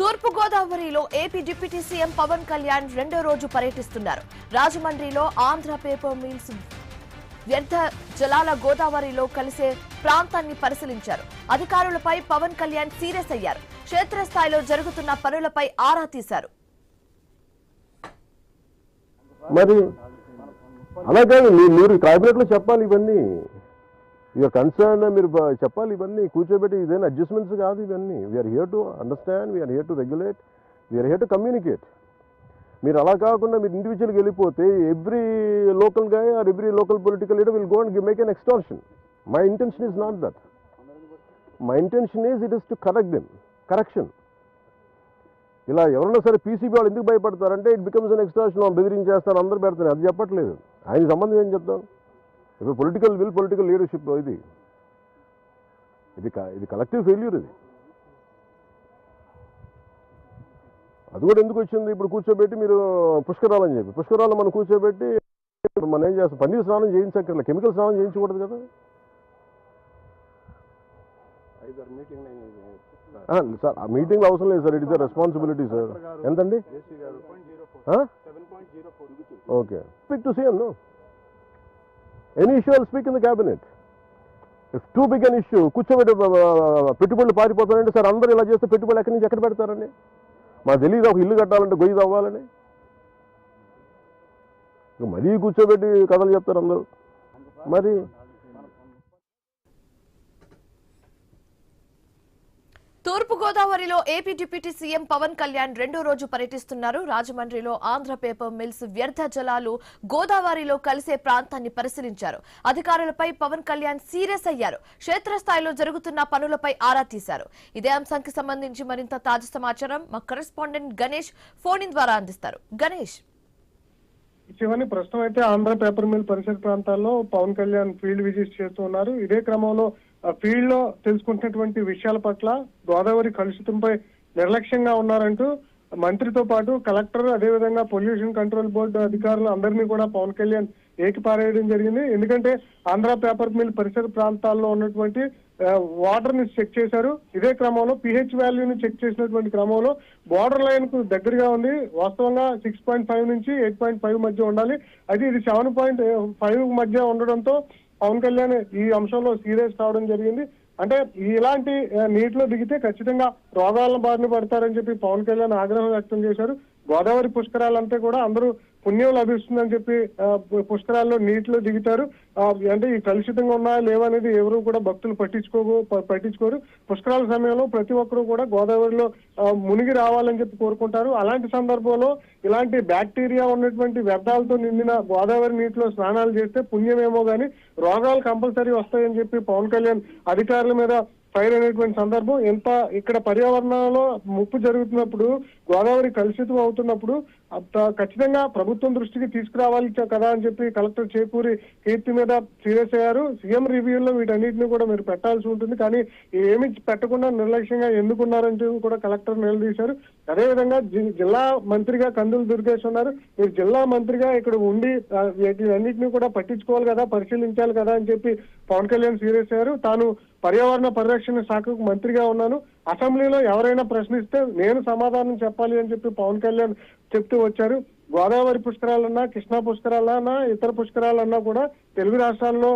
తూర్పు గోదావరిలో AP deputy CM Pawan Kalyan రెండో రోజు పర్యటిస్తున్నారు. రాజమండ్రిలో ఆంధ్ర పేపర్ మిల్స్ వ్యర్థ జలాల గోదావరిలో కలిసే ప్రాంతాన్ని పరిశీలించారు. అధికారులపై పవన్ కళ్యాణ్ సీరియస్ అయ్యారు. క్షేత్రస్థాయిలో జరుగుతున్న పనులపై ఆరా తీశారు. మరి అలాగే మీరు క్యాబినెట్ లో చెప్పాలి, ఇవన్నీ యువర్ కన్సర్న్ మీరు చెప్పాలి. ఇవన్నీ కూర్చోబెట్టి ఇదేనా అడ్జస్ట్మెంట్స్ కాదు ఇవన్నీ. We're here to understand, we're here to regulate, we're here to communicate. మీరు అలా కాకుండా మీరు ఇండివిజువల్గా వెళ్ళిపోతే every local guy or every local political leader will go and make an extortion. My intention is not that. My intention is it is to correct them, correction. ఇలా ఎవరైనా సరే PCB వాళ్ళు ఎందుకు భయపడతారంటే ఇట్ బికమ్స్ అన్ ఎక్స్టార్షన్, బెదిరించేస్తారు, అందరూ పెడతారు. అది చెప్పట్లేదు. ఆయన సంబంధం ఏం చెప్తాం? ఇప్పుడు పొలిటికల్ విల్, పొలిటికల్ లీడర్షిప్ ఇది కలెక్టివ్ ఫెయిల్యూర్. అది కూడా ఎందుకు వచ్చింది? ఇప్పుడు కూర్చోబెట్టి మీరు పుష్కరాలని చెప్పి పుష్కరాలు మనం కూర్చోబెట్టి మనం ఏం చేస్తాం? పన్నీర్ స్నానం చేయించక్కర్లేదు, కెమికల్ స్నానం చేయించకూడదు కదా. సార్ ఆ మీటింగ్ అవసరం లేదు sir, it is the responsibility sir. ఎంతండి? Okay, speak to CM. No any issue I'll speak in the cabinet. If too big an issue కూర్చోబెట్టి పెట్టుబడులు పారిపోతారంటే సార్ అందరూ ఇలా చేస్తే పెట్టుబడులు ఎక్కడి నుంచి ఎక్కడ పెడతారండి? మాకు తెలియదు ఒక ఇల్లు కట్టాలంటే గొయ్యి తవ్వాలని. మరీ కూర్చోబెట్టి కథలు చెప్తారు అందరూ. మరి తూర్పు గోదావరిలో AP deputy CM Pawan Kalyan రెండో రోజు పర్యటిస్తున్నారు. రాజమండ్రిలో ఆంధ్ర పేపర్ మిల్స్ వ్యర్థ జలాలు గోదావరిలో కలిసే ప్రాంతాన్ని పరిశీలించారు. అధికారులపై పవన్ కళ్యాణ్ సీరియస్ అయ్యారు. క్షేత్రస్థాయిలో జరుగుతున్న పనులపై ఆరా తీశారు. ఇదే అంశానికి సంబంధించి మరింత తాజా సమాచారం మా కరెస్పాండెంట్ గణేష్ ఫోన్ ఇన్ ద్వారా అందిస్తారు. గణేష్, శివని, ప్రస్తుతం అయితే ఆంధ్ర పేపర్ మిల్ పరిసర ప్రాంతాల్లో పవన్ కళ్యాణ్ ఫీల్డ్ విజిట్ చేస్తున్నారు. ఇదే క్రమంలో ఫీల్డ్ లో తెలుసుకుంటున్నటువంటి విషయాల పట్ల గోదావరి కలుషితంపై నిర్లక్ష్యంగా ఉన్నారంటూ మంత్రితో పాటు కలెక్టర్, అదేవిధంగా పొల్యూషన్ కంట్రోల్ బోర్డు అధికారులు అందరినీ కూడా పవన్ కళ్యాణ్ ఏకిపారేయడం జరిగింది. ఎందుకంటే ఆంధ్ర పేపర్ మిల్ పరిసర ప్రాంతాల్లో ఉన్నటువంటి వాటర్ ని చెక్ చేశారు. ఇదే క్రమంలో పిహెచ్ వాల్యూని చెక్ చేసినటువంటి క్రమంలో బోర్డర్ లైన్ కు దగ్గరగా ఉంది. వాస్తవంగా 6.5 నుంచి 8.5 మధ్య ఉండాలి. అయితే ఇది 7.5 మధ్య ఉండడంతో పవన్ కళ్యాణ్ ఈ అంశంలో సీరియస్ కావడం జరిగింది. అంటే ఇలాంటి నీటిలో దిగితే ఖచ్చితంగా రోగాలను బారిన పడతారని చెప్పి పవన్ కళ్యాణ్ ఆగ్రహం వ్యక్తం చేశారు. గోదావరి పుష్కరాలంటే కూడా అందరూ పుణ్యం లభిస్తుందని చెప్పి పుష్కరాల్లో నీటిలో దిగుతారు. అంటే ఈ కలుషితంగా ఉన్నాయా లేవా అనేది ఎవరు కూడా భక్తులు పట్టించుకోరు. పుష్కరాల సమయంలో ప్రతి ఒక్కరూ కూడా గోదావరిలో మునిగి రావాలని చెప్పి కోరుకుంటారు. అలాంటి సందర్భంలో ఇలాంటి బ్యాక్టీరియా ఉన్నటువంటి వ్యర్థాలతో నిండిన గోదావరి నీటిలో స్నానాలు చేస్తే పుణ్యమేమో గానీ రోగాలు కంపల్సరీ వస్తాయని చెప్పి పవన్ కళ్యాణ్ అధికారుల మీద ఫైర్ అనేటువంటి సందర్భం. ఎంత ఇక్కడ పర్యావరణంలో ముప్పు జరుగుతున్నప్పుడు, గోదావరి కలుషితం అవుతున్నప్పుడు ఖచ్చితంగా ప్రభుత్వం దృష్టికి తీసుకురావాలి కదా అని చెప్పి కలెక్టర్ చేకూరి కీర్తి మీద సీరియస్ అయ్యారు. సీఎం రివ్యూలో వీటన్నిటిని కూడా మీరు పెట్టాల్సి ఉంటుంది, కానీ ఏమి పెట్టకుండా నిర్లక్ష్యంగా ఎందుకున్నారంటూ కూడా కలెక్టర్ నిలదీశారు. అదేవిధంగా జిల్లా మంత్రిగా కందులు దుర్గేష్ ఉన్నారు. మీరు జిల్లా మంత్రిగా ఇక్కడ ఉండి వీటన్నిటిని కూడా పట్టించుకోవాలి కదా, పరిశీలించాలి కదా అని చెప్పి పవన్ కళ్యాణ్ సీరియస్ అయ్యారు. తాను పర్యావరణ పరిరక్షణ శాఖకు మంత్రిగా ఉన్నాను, అసెంబ్లీలో ఎవరైనా ప్రశ్నిస్తే నేను సమాధానం చెప్పాలి అని చెప్పి పవన్ కళ్యాణ్ చెప్తూ వచ్చారు. గోదావరి పుష్కరాలన్నా, కృష్ణా పుష్కరాలన్నా, ఇతర పుష్కరాలన్నా కూడా తెలుగు రాష్ట్రాల్లో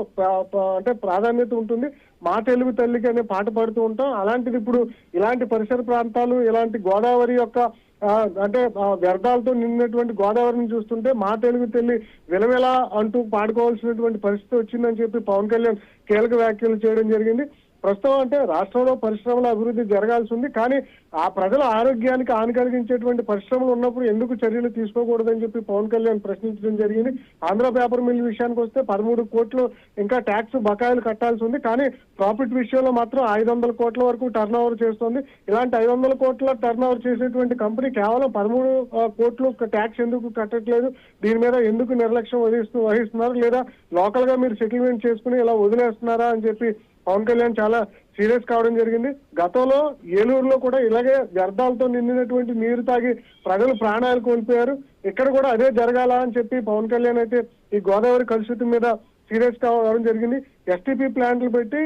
అంటే ప్రాధాన్యత ఉంటుంది. మా తెలుగు తల్లికి అనే పాట పాడుతూ ఉంటాం. అలాంటిది ఇప్పుడు ఇలాంటి పరిసర ప్రాంతాలు, ఇలాంటి గోదావరి యొక్క అంటే వ్యర్థాలతో నిండినటువంటి గోదావరిని చూస్తుంటే మా తెలుగు తల్లి విలవిలా అంటూ పాడుకోవాల్సినటువంటి పరిస్థితి వచ్చిందని చెప్పి పవన్ కళ్యాణ్ కీలక వ్యాఖ్యలు చేయడం జరిగింది. ప్రస్తుతం అంటే రాష్ట్రంలో పరిశ్రమల అభివృద్ధి జరగాల్సి ఉంది, కానీ ఆ ప్రజల ఆరోగ్యానికి హాని కలిగించేటువంటి పరిశ్రమలు ఉన్నప్పుడు ఎందుకు చర్యలు తీసుకోకూడదని చెప్పి పవన్ కళ్యాణ్ ప్రశ్నించడం జరిగింది. ఆంధ్ర పేపర్ మిల్ విషయానికి వస్తే 13 కోట్లు ఇంకా ట్యాక్స్ బకాయిలు కట్టాల్సి ఉంది, కానీ ప్రాఫిట్ విషయంలో మాత్రం 500 కోట్ల వరకు టర్న్ ఓవర్ చేస్తుంది. ఇలాంటి 500 కోట్ల టర్న్ ఓవర్ చేసేటువంటి కంపెనీ కేవలం 13 కోట్లు ట్యాక్స్ ఎందుకు కట్టట్లేదు? దీని మీద ఎందుకు నిర్లక్ష్యం వహిస్తున్నారు? లేదా లోకల్ గా మీరు సెటిల్మెంట్ చేసుకుని ఇలా వదిలేస్తున్నారా అని చెప్పి పవన్ కళ్యాణ్ చాలా సీరియస్ కావడం జరిగింది. గతంలో ఏలూరులో కూడా ఇలాగే వ్యర్థాలతో నిండినటువంటి నీరు తాగి ప్రజలు ప్రాణాలు కోల్పోయారు. ఇక్కడ కూడా అదే జరగాల అని చెప్పి పవన్ కళ్యాణ్ అయితే ఈ గోదావరి కలుషితం మీద సీరియస్ కావడం జరిగింది. ఎస్టీపీ ప్లాంట్లు పెట్టి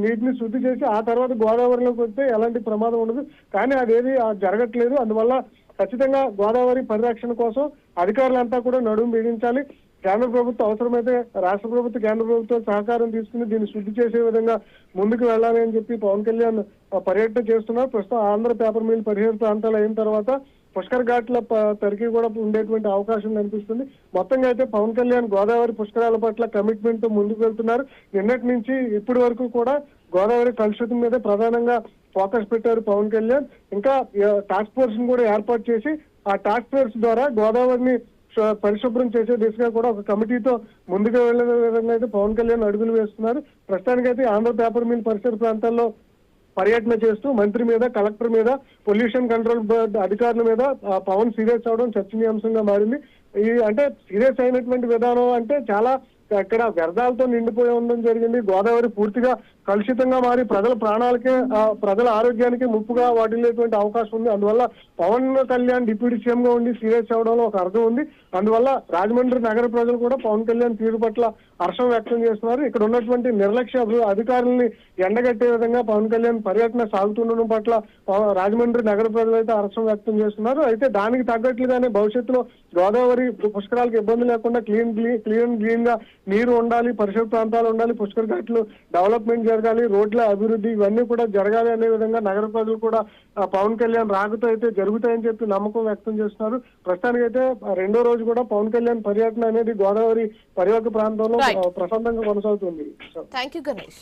నీటిని శుద్ధి చేసి ఆ తర్వాత గోదావరిలోకి వస్తే ఎలాంటి ప్రమాదం ఉండదు. కానీ అదేది జరగట్లేదు. అందువల్ల ఖచ్చితంగా గోదావరి పరిరక్షణ కోసం అధికారులంతా కూడా నడుము బిగించాలి. కేంద్ర ప్రభుత్వం అవసరమైతే రాష్ట్ర ప్రభుత్వం కేంద్ర ప్రభుత్వం సహకారం తీసుకుని దీన్ని శుద్ధి చేసే విధంగా ముందుకు వెళ్ళాలి అని చెప్పి పవన్ కళ్యాణ్ పర్యటన చేస్తున్నారు. ప్రస్తుతం ఆంధ్ర పేపర్ మిల్ పరిసర ప్రాంతాలు అయిన తర్వాత పుష్కర్ ఘాట్ల తరిగి కూడా ఉండేటువంటి అవకాశం కనిపిస్తుంది. మొత్తంగా అయితే పవన్ కళ్యాణ్ గోదావరి పుష్కరాల పట్ల కమిట్మెంట్ తో ముందుకు వెళ్తున్నారు. నిన్నటి నుంచి ఇప్పటి వరకు కూడా గోదావరి కలుషితం మీద ప్రధానంగా ఫోకస్ పెట్టారు పవన్ కళ్యాణ్. ఇంకా టాస్క్ ఫోర్స్ ని కూడా ఏర్పాటు చేసి ఆ టాస్క్ ఫోర్స్ ద్వారా గోదావరిని పరిశుభ్రం చేసే దిశగా కూడా ఒక కమిటీతో ముందుకు వెళ్లే విధంగా అయితే పవన్ కళ్యాణ్ అడుగులు వేస్తున్నారు. ప్రస్తుతానికైతే ఆంధ్ర పేపర్ మిల్ పరిసర ప్రాంతాల్లో పర్యటన చేస్తూ మంత్రి మీద, కలెక్టర్ మీద, పొల్యూషన్ కంట్రోల్ బోర్డు అధికారుల మీద పవన్ సీరియస్ అవడం చర్చనీయాంశంగా మారింది. ఈ అంటే సీరియస్ అయినటువంటి విధానం అంటే చాలా ఇక్కడ వ్యర్థాలతో నిండిపోయి ఉండడం జరిగింది. గోదావరి పూర్తిగా కలుషితంగా మారి ప్రజల ప్రాణాలకే, ప్రజల ఆరోగ్యానికి ముప్పుగా వాటిల్లేటువంటి అవకాశం ఉంది. అందువల్ల పవన్ కళ్యాణ్ డిప్యూటీ సీఎం గా ఉండి సీరియస్ అవడంలో ఒక అర్థం ఉంది. అందువల్ల రాజమండ్రి నగర ప్రజలు కూడా పవన్ కళ్యాణ్ తీరు పట్ల హర్షం వ్యక్తం చేస్తున్నారు. ఇక్కడ ఉన్నటువంటి నిర్లక్ష్య అధికారుల్ని ఎండగట్టే విధంగా పవన్ కళ్యాణ్ పర్యటన సాగుతుండడం పట్ల రాజమండ్రి నగర ప్రజలు అయితే హర్షం వ్యక్తం చేస్తున్నారు. అయితే దానికి తగ్గట్లుగానే భవిష్యత్తులో గోదావరి పుష్కరాలకు ఇబ్బంది లేకుండా క్లీన్ గా నీరు ఉండాలి, పరిసర ప్రాంతాలు ఉండాలి, పుష్కర ఘాట్లు డెవలప్మెంట్ జరగాలి, రోడ్ల అభివృద్ధి ఇవన్నీ కూడా జరగాలి అనే విధంగా నగర ప్రజలు కూడా పవన్ కళ్యాణ్ రాకతో అయితే జరుగుతాయని చెప్పి నమ్మకం వ్యక్తం చేస్తున్నారు. ప్రస్తుతానికైతే రెండో రోజు కూడా పవన్ కళ్యాణ్ పర్యటన అనేది గోదావరి పరివాహక ప్రాంతంలో ప్రశాంతంగా కొనసాగుతుంది. Thank you Ganesh.